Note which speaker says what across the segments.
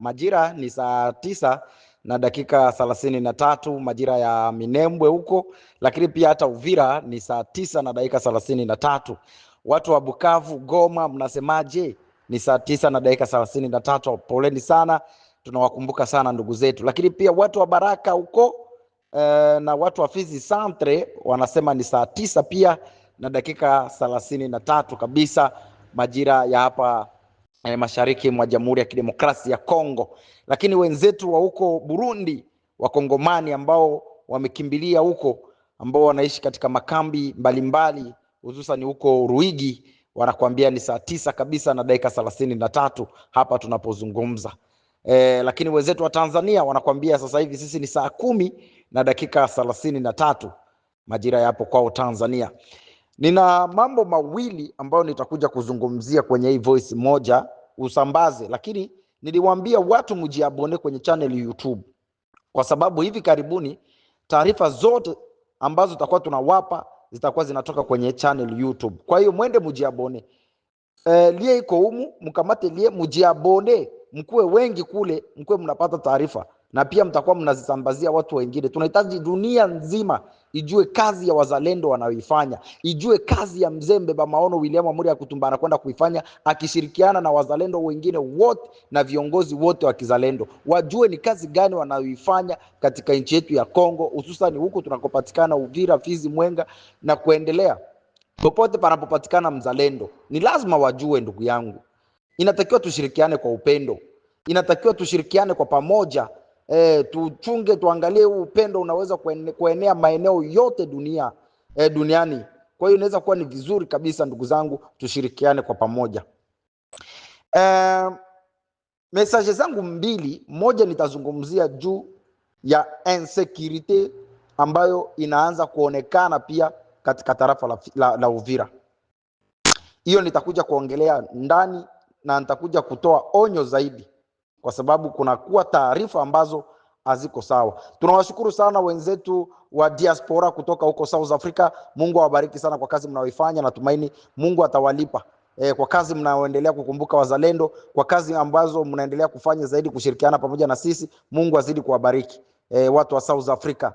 Speaker 1: Majira ni saa 9 na dakika 33 majira ya Minembwe huko, lakini pia hata Uvira ni saa 9 na dakika 33. Watu wa Bukavu, Goma, mnasemaje? Ni saa 9 na dakika 33. Poleni sana, tunawakumbuka sana ndugu zetu. Lakini pia watu wa Baraka huko na watu wa Fizi Centre wanasema ni saa 9 pia na dakika 33 kabisa majira ya hapa mashariki mwa Jamhuri ya Kidemokrasia ya Kongo. Lakini wenzetu wa huko Burundi, wakongomani ambao wamekimbilia huko, ambao wanaishi katika makambi mbalimbali hususan huko Ruigi, wanakuambia ni saa 9 kabisa na dakika 33 hapa tunapozungumza. Lakini wenzetu wa Tanzania wanakuambia sasa hivi sisi ni saa 10 na dakika 33 majira yapo kwao Tanzania. Nina mambo mawili ambayo nitakuja kuzungumzia kwenye hii voice moja usambaze, lakini niliwaambia watu mjiabone kwenye channel YouTube, kwa sababu hivi karibuni taarifa zote ambazo tutakuwa tunawapa zitakuwa zinatoka kwenye channel YouTube. Kwa hiyo mwende mjiabone. Lie iko humu, mkamate lie mjiabone, mkuwe wengi kule, mkuwe mnapata taarifa na pia mtakuwa mnazisambazia watu wengine. Tunahitaji dunia nzima ijue kazi ya wazalendo wanaoifanya, ijue kazi ya mzee mbeba maono William Amuri Yakutumba anakwenda kuifanya akishirikiana na wazalendo wengine wote na viongozi wote wa kizalendo. Wajue ni kazi gani wanaoifanya katika nchi yetu ya Kongo, hususan huku tunakopatikana Uvira, Fizi, Mwenga na kuendelea. Popote panapopatikana mzalendo ni lazima wajue, ndugu yangu. Inatakiwa tushirikiane kwa upendo, inatakiwa tushirikiane kwa pamoja. Tuchunge, tuangalie huu upendo unaweza kuenea maeneo yote duniani. Kwa hiyo inaweza kuwa ni vizuri kabisa, ndugu zangu, tushirikiane kwa pamoja. Message zangu mbili, moja nitazungumzia juu ya insecurity ambayo inaanza kuonekana pia katika tarafa la Uvira. Hiyo nitakuja kuongelea ndani na nitakuja kutoa onyo zaidi, kwa sababu kuna kuwa taarifa ambazo haziko sawa. Tunawashukuru sana wenzetu wa diaspora kutoka huko South Africa. Mungu awabariki sana kwa kazi mnaoifanya. Natumaini Mungu atawalipa kwa kazi mnaoendelea kukumbuka wazalendo, kwa kazi ambazo mnaendelea kufanya zaidi kushirikiana pamoja na sisi. Mungu azidi kuwabariki watu wa South Africa.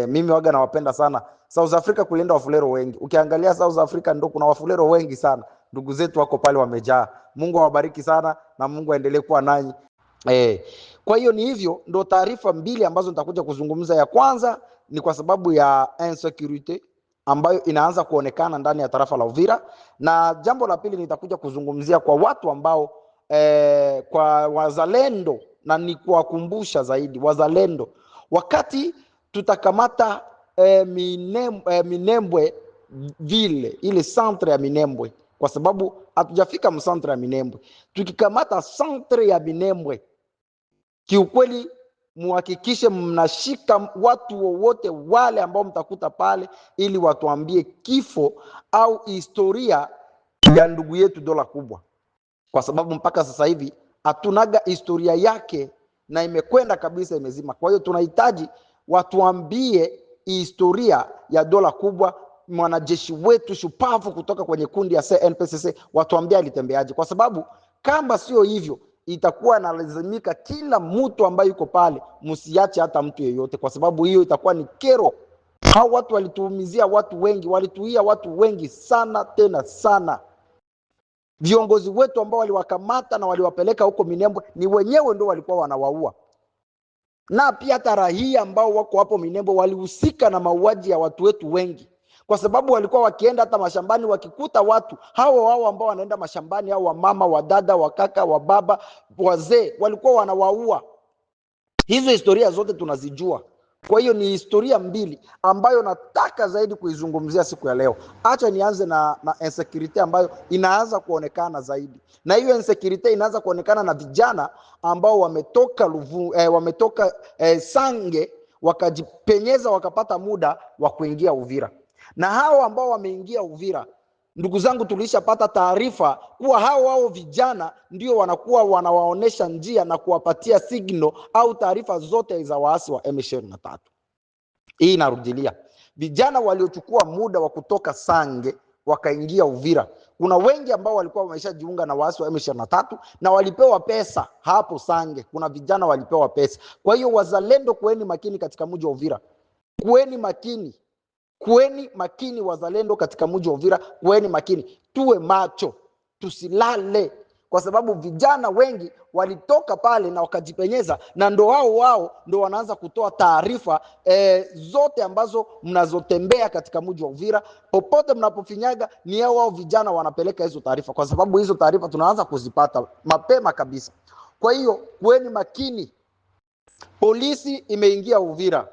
Speaker 1: Mimi waga nawapenda sana. South Africa kulinda wafulero wengi. Ukiangalia South Africa ndo kuna wafulero wengi sana. Ndugu zetu wako pale wamejaa. Mungu awabariki sana na Mungu aendelee kuwa nanyi. Kwa hiyo ni hivyo, ndo taarifa mbili ambazo nitakuja kuzungumza. Ya kwanza ni kwa sababu ya insecurity ambayo inaanza kuonekana ndani ya tarafa la Uvira, na jambo la pili nitakuja kuzungumzia kwa watu ambao kwa wazalendo, na ni kuwakumbusha zaidi wazalendo, wakati tutakamata Minembwe vile ile centre ya Minembwe, kwa sababu hatujafika mcentre ya Minembwe. Tukikamata centre ya Minembwe, kiukweli muhakikishe mnashika watu wowote wale ambao mtakuta pale, ili watuambie kifo au historia ya ndugu yetu Dola Kubwa, kwa sababu mpaka sasa hivi hatunaga historia yake na imekwenda kabisa, imezima. Kwa hiyo tunahitaji watuambie historia ya Dola Kubwa, mwanajeshi wetu shupavu kutoka kwenye kundi ya CNPSC, watuambie alitembeaje, kwa sababu kama sio hivyo itakuwa nalazimika kila mtu ambaye yuko pale, msiache hata mtu yeyote, kwa sababu hiyo itakuwa ni kero. Hao watu walituumizia watu wengi, walituia watu wengi sana, tena sana. Viongozi wetu ambao waliwakamata na waliwapeleka huko Minembwe ni wenyewe ndio walikuwa wanawaua. Na pia hata raia ambao wako hapo Minembwe walihusika na mauaji ya watu wetu wengi, kwa sababu walikuwa wakienda hata mashambani, wakikuta watu hao ambao wanaenda mashambani, hao wamama, wadada, wakaka, wababa, wazee, walikuwa wanawaua. Hizo historia zote tunazijua. Kwa hiyo ni historia mbili ambayo nataka zaidi kuizungumzia siku ya leo. Acha nianze na insecurity ambayo inaanza kuonekana zaidi. Na hiyo insecurity inaanza kuonekana na vijana ambao wametoka Sange, wakajipenyeza, wakapata muda wa kuingia Uvira. Na hao ambao wameingia Uvira, ndugu zangu, tulishapata taarifa kuwa hao vijana ndio wanakuwa wanawaonesha njia na kuwapatia signal au taarifa zote za waasi wa M23. Hii inarudilia vijana waliochukua muda wa kutoka Sange wakaingia Uvira. Kuna wengi ambao walikuwa wameshajiunga na waasi wa M23 na walipewa pesa hapo Sange. Kuna vijana walipewa pesa. Kwa hiyo wazalendo, kueni makini katika mji wa Uvira. Kueni makini. Kueni makini wazalendo katika mji wa Uvira, kueni makini. Tuwe macho, tusilale, kwa sababu vijana wengi walitoka pale na wakajipenyeza, na ndo wao ndo wanaanza kutoa taarifa zote ambazo mnazotembea katika mji wa Uvira. Popote mnapofinyaga ni wao vijana wanapeleka hizo taarifa, kwa sababu hizo taarifa tunaanza kuzipata mapema kabisa. Kwa hiyo kueni makini. Polisi imeingia Uvira.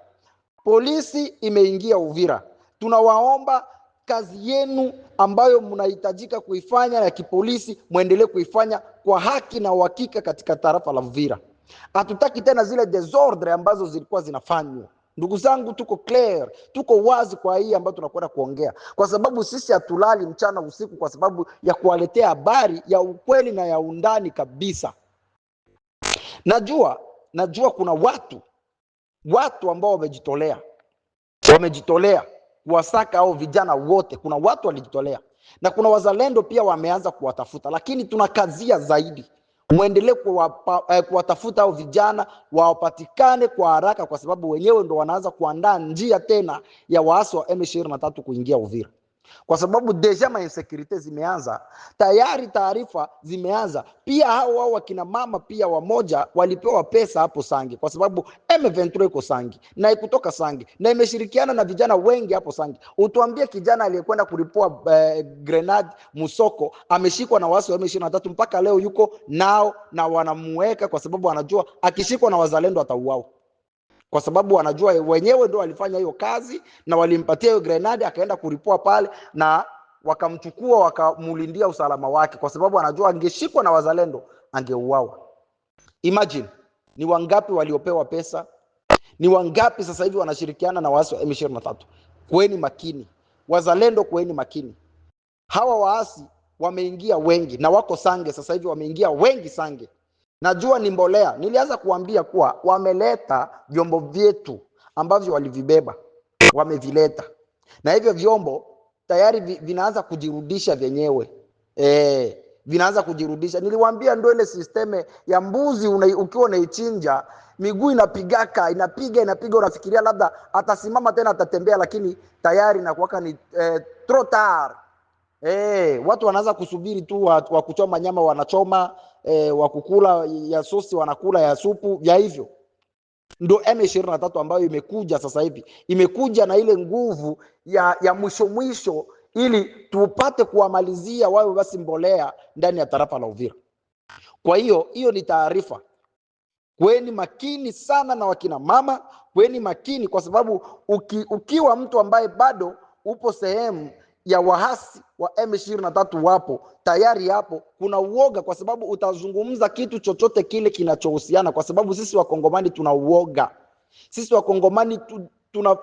Speaker 1: Polisi imeingia Uvira. Tunawaomba kazi yenu ambayo mnahitajika kuifanya ya kipolisi, muendelee kuifanya kwa haki na uhakika katika tarafa la Uvira. Hatutaki tena zile desordre ambazo zilikuwa zinafanywa. Ndugu zangu, tuko clear, tuko wazi kwa hii ambayo tunakwenda kuongea, kwa sababu sisi hatulali mchana usiku kwa sababu ya kuwaletea habari ya ukweli na ya undani kabisa. Najua kuna watu ambao wamejitolea kuwasaka au vijana wote. Kuna watu walijitolea na kuna wazalendo pia wameanza kuwatafuta, lakini tunakazia zaidi muendelee kuwatafuta au vijana wapatikane kwa haraka, kwa sababu wenyewe ndo wanaanza kuandaa njia tena ya waasi wa M23 kuingia Uvira, kwa sababu deja ma insecurity zimeanza tayari, taarifa zimeanza pia. Hao wakina mama pia wamoja walipewa pesa hapo Sange, kwa sababu M23 iko Sange na ikutoka Sange na imeshirikiana na vijana wengi hapo Sange. Utuambie kijana aliyekwenda kulipua grenade Musoko ameshikwa na waasi wa M23 mpaka leo yuko nao na wanamuweka, kwa sababu anajua akishikwa na wazalendo atauawa, kwa sababu wanajua wenyewe ndio walifanya hiyo kazi na walimpatia hiyo grenade akaenda kulipua pale na wakamchukua wakamulindia usalama wake, kwa sababu anajua angeshikwa na wazalendo angeuawa. Imagine ni wangapi waliopewa pesa, ni wangapi sasa hivi wanashirikiana na waasi wa M23. Kueni makini wazalendo, kueni makini. Hawa waasi wameingia wengi na wako Sange sasa hivi, wameingia wengi Sange. Najua ni mbolea. Nilianza kuambia kuwa wameleta vyombo vyetu ambavyo walivibeba, wamevileta, na hivyo vyombo tayari vinaanza kujirudisha vyenyewe. Vinaanza kujirudisha. Niliwaambia ndio ile sisteme ya mbuzi ukiwa unaichinja, miguu inapigaka, inapiga, unafikiria labda atasimama tena atatembea, lakini tayari inakuwa ni trop tard. Watu wanaanza kusubiri tu wa kuchoma nyama wanachoma, wa kukula ya sosi wanakula ya supu ya hivyo. Ndio M23 ambayo imekuja sasa hivi, imekuja na ile nguvu ya mwisho ili tupate kuwamalizia wao basi mbolea ndani ya tarafa la Uvira. Kwa hiyo ni taarifa. Kweni makini sana na wakina mama, kweni makini, kwa sababu ukiwa mtu ambaye bado upo sehemu ya wahasi wa M23 wapo tayari, hapo kuna uoga, kwa sababu utazungumza kitu chochote kile kinachohusiana, kwa sababu sisi wakongomani tuna uoga. Sisi wakongomani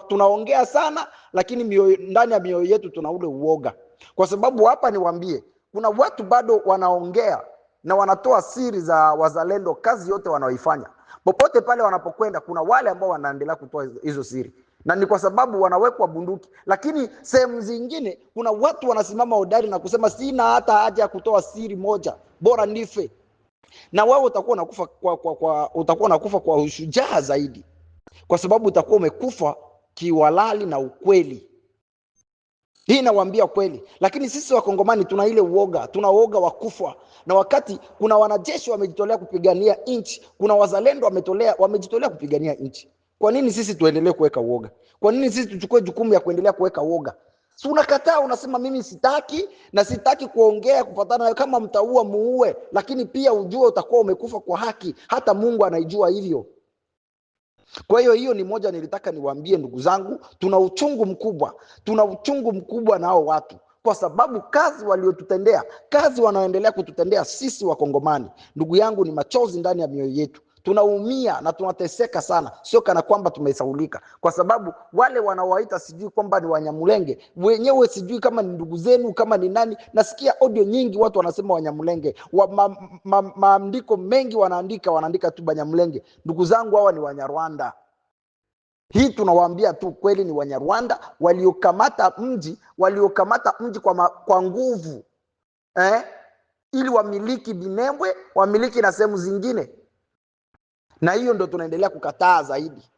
Speaker 1: tunaongea sana, lakini ndani ya mioyo yetu tuna ule uoga, kwa sababu hapa niwaambie, kuna watu bado wanaongea na wanatoa siri za wazalendo, kazi yote wanaoifanya popote pale wanapokwenda. Kuna wale ambao wanaendelea kutoa hizo siri, na ni kwa sababu wanawekwa bunduki. Lakini sehemu zingine kuna watu wanasimama hodari na kusema sina hata haja ya kutoa siri moja, bora nife. Na wewe utakuwa unakufa kwa ushujaa zaidi, kwa sababu utakuwa umekufa kiwalali na ukweli. Hii nawaambia kweli. Lakini sisi wakongomani tuna ile uoga, tuna uoga wa kufa. Na wakati kuna wanajeshi wamejitolea kupigania nchi, kuna wazalendo wamejitolea kupigania nchi, kwa nini sisi tuendelee kuweka uoga? Kwa nini sisi tuchukue jukumu ya kuendelea kuweka uoga? Si unakataa, unasema mimi sitaki kuongea kufuatana na, kama mtaua muue, lakini pia ujue utakuwa umekufa kwa haki. Hata Mungu anaijua hivyo. Kwa hiyo ni moja nilitaka niwaambie ndugu zangu, tuna uchungu mkubwa na hao watu, kwa sababu kazi waliotutendea, kazi wanaoendelea kututendea sisi wakongomani, ndugu yangu, ni machozi ndani ya mioyo yetu. Tunaumia na tunateseka sana, sio kana kwamba tumesaulika, kwa sababu wale wanaowaita sijui kwamba ni Wanyamulenge, wenyewe sijui kama ni ndugu zenu, kama ni nani. Nasikia audio nyingi watu wanasema Wanyamulenge, maandiko mengi wanaandika tu Banyamulenge. Ndugu zangu, hawa ni Wanyarwanda. Hii tunawaambia tu kweli, ni Wanyarwanda waliokamata mji kwa nguvu, ili wamiliki Minembwe, wamiliki na sehemu zingine, na hiyo ndio tunaendelea kukataa zaidi.